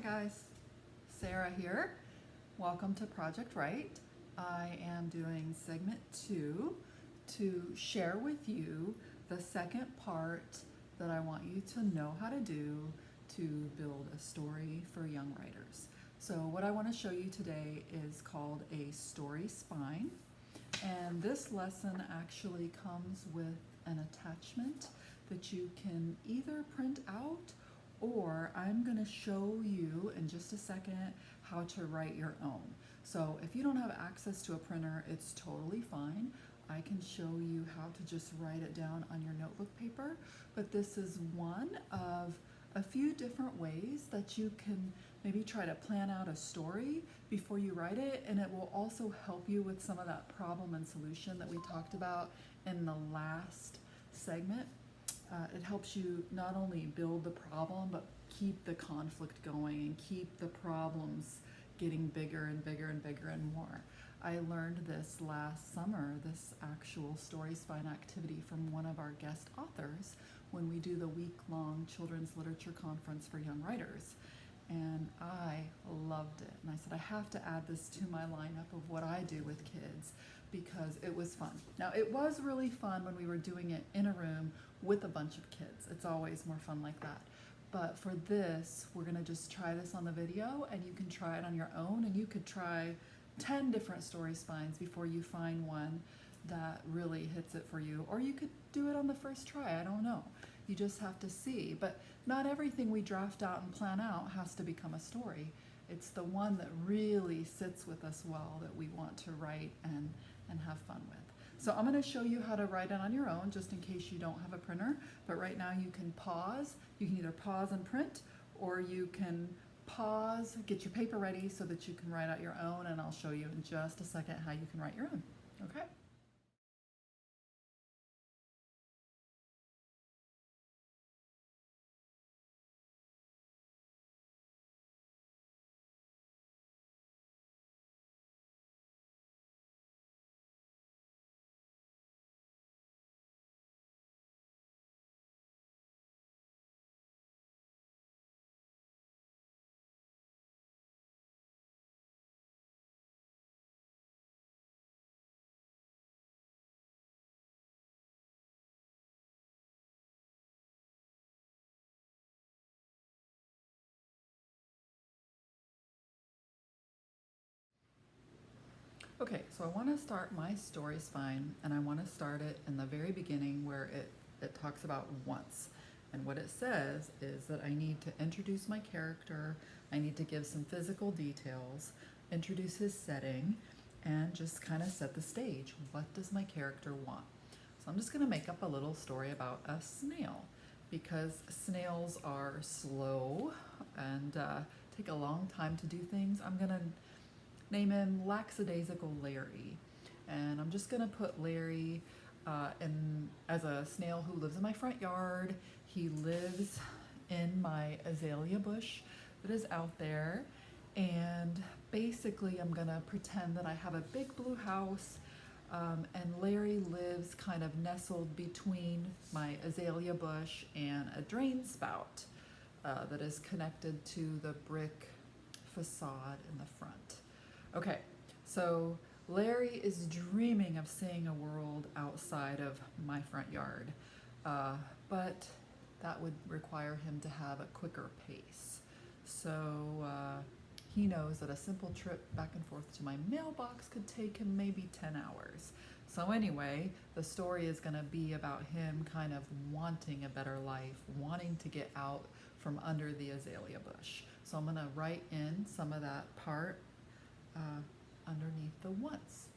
Hi guys, Sarah here. Welcome to Project Right. I am doing segment 2 to share with you the second part that I want you to know how to do to build a story for young writers. So what I want to show you today is called a story spine, and this lesson actually comes with an attachment that you can either print out, or I'm going to show you in just a second how to write your own. So if you don't have access to a printer, it's totally fine. I can show you how to just write it down on your notebook paper, but this is one of a few different ways that you can maybe try to plan out a story before you write it, and it will also help you with some of that problem and solution that we talked about in the last segment. It helps you not only build the problem, but keep the conflict going and keep the problems getting bigger and bigger and bigger and more. I learned this last summer, this actual story spine activity, from one of our guest authors when we do the week-long children's literature conference for young writers. And I loved it. And I said, I have to add this to my lineup of what I do with kids because it was fun. Now, it was really fun when we were doing it in a room with a bunch of kids. It's always more fun like that. But for this, we're gonna just try this on the video, and you can try it on your own, and you could try 10 different story spines before you find one that really hits it for you. Or you could do it on the first try, I don't know. You just have to see. But not everything we draft out and plan out has to become a story. It's the one that really sits with us well that we want to write and have fun with. So I'm going to show you how to write it on your own, just in case you don't have a printer. But right now you can pause. You can either pause and print, or you can pause, get your paper ready so that you can write out your own, and I'll show you in just a second how you can write your own. Okay? Okay, so I want to start my story spine, and I want to start it in the very beginning where it talks about once. And what it says is that I need to introduce my character, I need to give some physical details, introduce his setting, and just kind of set the stage. What does my character want? So I'm just going to make up a little story about a snail, because snails are slow and take a long time to do things. I'm going to name him Lackadaisical Larry. And I'm just gonna put Larry as a snail who lives in my front yard. He lives in my azalea bush that is out there. And basically I'm gonna pretend that I have a big blue house, and Larry lives kind of nestled between my azalea bush and a drain spout that is connected to the brick facade in the front. Okay, so Larry is dreaming of seeing a world outside of my front yard, but that would require him to have a quicker pace. So he knows that a simple trip back and forth to my mailbox could take him maybe 10 hours. So anyway, the story is going to be about him kind of wanting a better life, wanting to get out from under the azalea bush. So I'm going to write in some of that part underneath the once.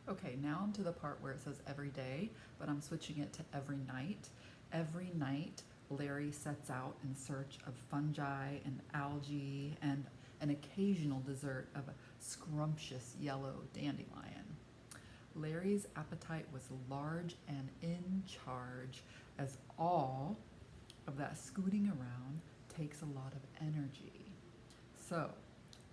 Okay, now I'm to the part where it says every day, but I'm switching it to every night. Every night, Larry sets out in search of fungi and algae and an occasional dessert of a scrumptious yellow dandelion. Larry's appetite was large and in charge, as all of that scooting around takes a lot of energy. So,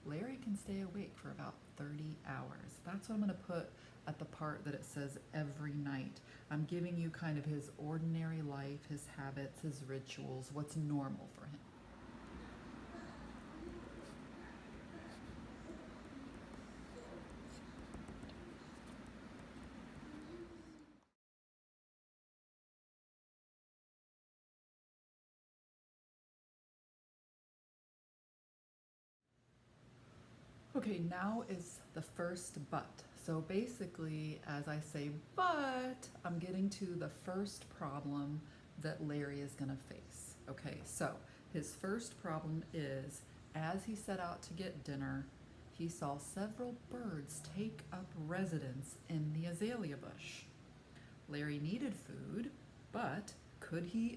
Larry can stay awake for about 30 hours. That's what I'm going to put at the part that it says every night. I'm giving you kind of his ordinary life, his habits, his rituals, what's normal for him. Okay, now is the first but. So basically, as I say but, I'm getting to the first problem that Larry is going to face. Okay, so his first problem is as he set out to get dinner, he saw several birds take up residence in the azalea bush. Larry needed food, but could he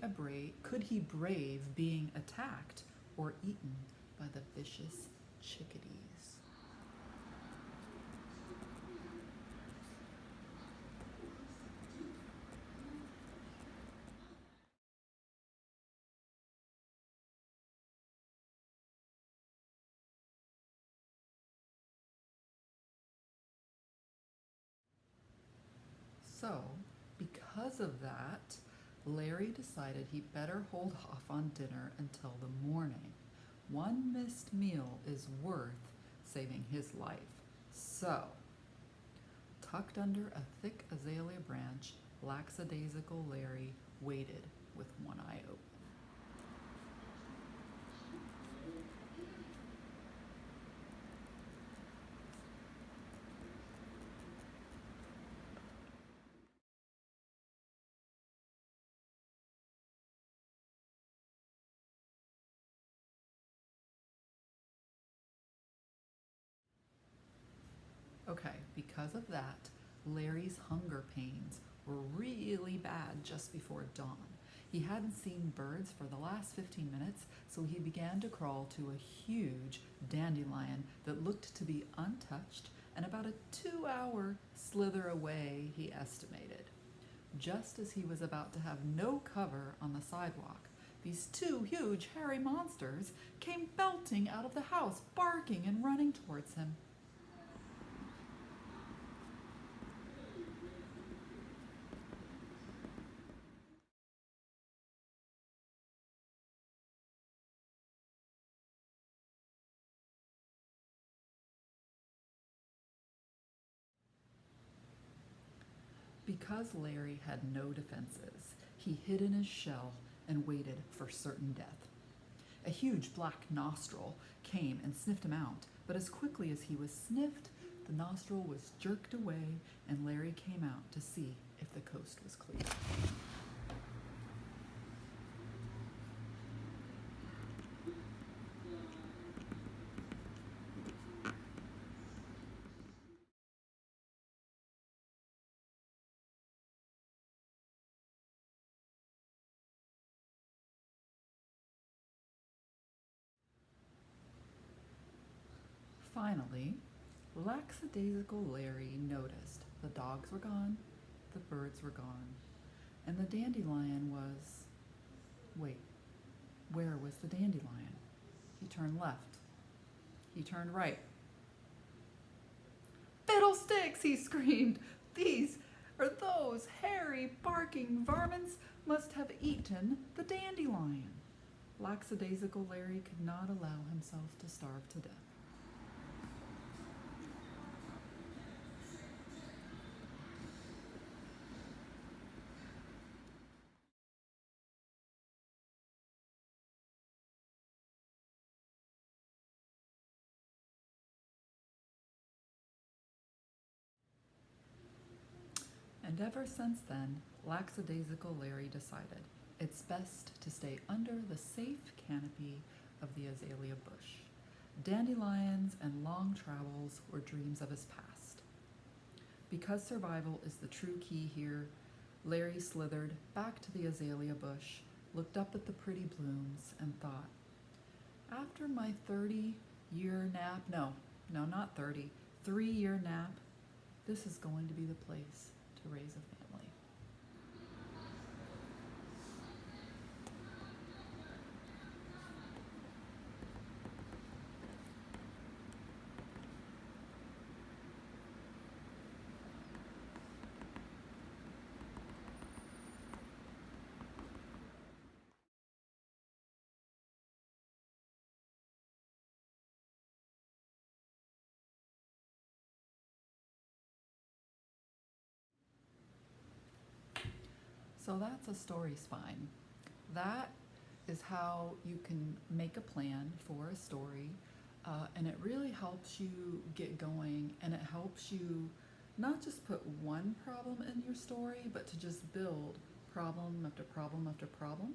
brave being attacked or eaten by the vicious chickadees? So, because of that, Larry decided he better hold off on dinner until the morning. One missed meal is worth saving his life. So, tucked under a thick azalea branch, lackadaisical Larry waited with one eye open. Okay, because of that, Larry's hunger pains were really bad just before dawn. He hadn't seen birds for the last 15 minutes, so he began to crawl to a huge dandelion that looked to be untouched and about a 2-hour slither away, he estimated. Just as he was about to have no cover on the sidewalk, these two huge hairy monsters came belting out of the house, barking and running towards him. Because Larry had no defenses, he hid in his shell and waited for certain death. A huge black nostril came and sniffed him out, but as quickly as he was sniffed, the nostril was jerked away and Larry came out to see if the coast was clear. Finally, lackadaisical Larry noticed the dogs were gone, the birds were gone, and the dandelion was. Wait, where was the dandelion? He turned left. He turned right. Fiddlesticks! He screamed. Those hairy, barking varmints must have eaten the dandelion. Lackadaisical Larry could not allow himself to starve to death. And ever since then, lackadaisical Larry decided it's best to stay under the safe canopy of the azalea bush. Dandelions and long travels were dreams of his past. Because survival is the true key here, Larry slithered back to the azalea bush, looked up at the pretty blooms, and thought, after my 30 year nap. No, no, not 30. 3-year nap. This is going to be the place to raise a family. So that's a story spine. That is how you can make a plan for a story, and it really helps you get going, and it helps you not just put one problem in your story, but to just build problem after problem after problem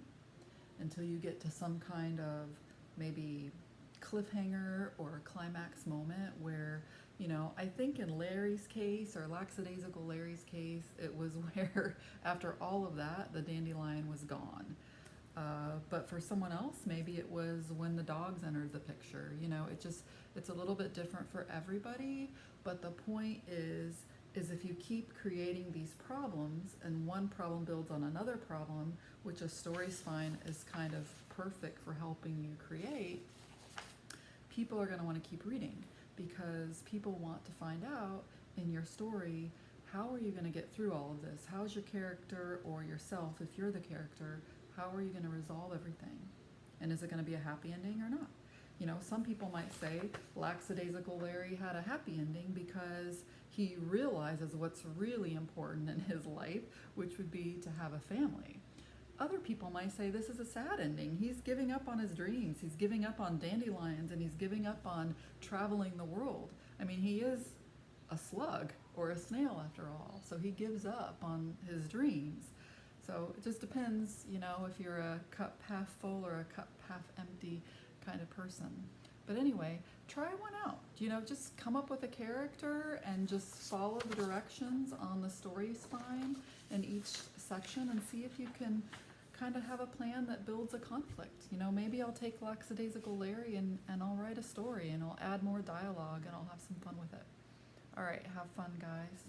until you get to some kind of maybe cliffhanger or climax moment where, I think in Larry's case, or lackadaisical Larry's case, it was where after all of that, the dandelion was gone. But for someone else, maybe it was when the dogs entered the picture. It's a little bit different for everybody. But the point is if you keep creating these problems and one problem builds on another problem, which a story spine is kind of perfect for helping you create, people are going to want to keep reading because people want to find out in your story, how are you going to get through all of this? How's your character or yourself, if you're the character, how are you going to resolve everything? And is it going to be a happy ending or not? Some people might say lackadaisical Larry had a happy ending because he realizes what's really important in his life, which would be to have a family. Other people might say this is a sad ending. He's giving up on his dreams. He's giving up on dandelions, and he's giving up on traveling the world. I mean, he is a slug or a snail after all, so he gives up on his dreams. So it just depends, if you're a cup half full or a cup half empty kind of person. But anyway, try one out. Just come up with a character and just follow the directions on the story spine in each section and see if you can kind of have a plan that builds a conflict. Maybe I'll take lackadaisical Larry and I'll write a story and I'll add more dialogue and I'll have some fun with it. All right, have fun, guys.